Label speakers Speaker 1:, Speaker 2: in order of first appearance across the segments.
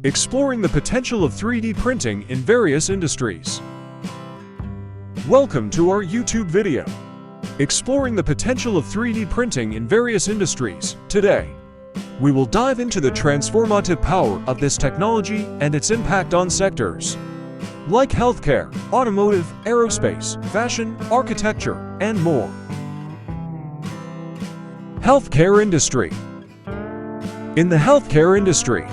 Speaker 1: exploring the potential of 3D printing in various industries. Welcome to our YouTube video, exploring the potential of 3D printing in various industries. Today, we will dive into the transformative power of this technology and its impact on sectors like healthcare, automotive, aerospace, fashion, architecture, and more. Healthcare industry. In the healthcare industry,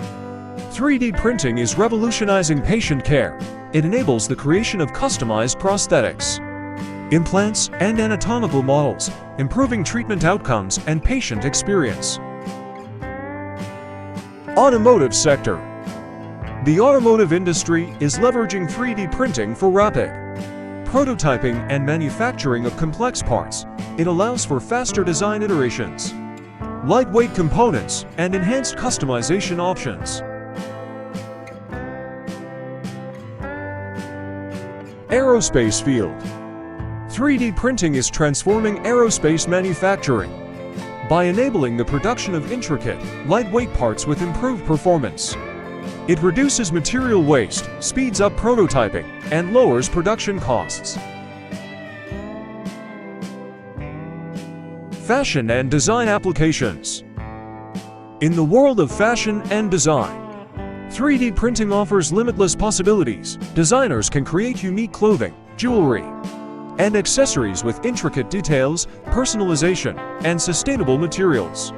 Speaker 1: 3D printing is revolutionizing patient care. It enables the creation of customized prosthetics, implants, and anatomical models, improving treatment outcomes and patient experience. Automotive sector. The automotive industry is leveraging 3D printing for rapid prototyping and manufacturing of complex parts. It allows for faster design iterations, lightweight components, and enhanced customization options. Aerospace field. 3D printing is transforming aerospace manufacturing by enabling the production of intricate, lightweight parts with improved performance. It reduces material waste, speeds up prototyping, and lowers production costs. Fashion and design applications. In the world of fashion and design, 3D printing offers limitless possibilities. Designers can create unique clothing, jewelry, and accessories with intricate details, personalization, and sustainable materials.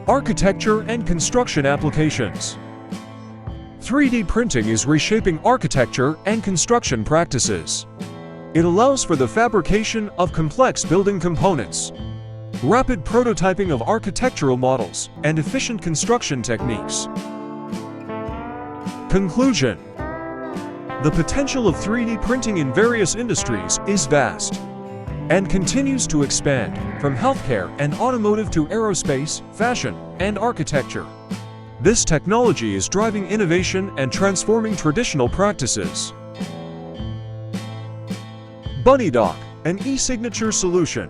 Speaker 1: Architecture and construction applications. 3D printing is reshaping architecture and construction practices. It allows for the fabrication of complex building components, rapid prototyping of architectural models, and efficient construction techniques. Conclusion. The potential of 3D printing in various industries is vast and continues to expand, from healthcare and automotive to aerospace, fashion, and architecture. This technology is driving innovation and transforming traditional practices. BunnyDoc, an e-signature solution.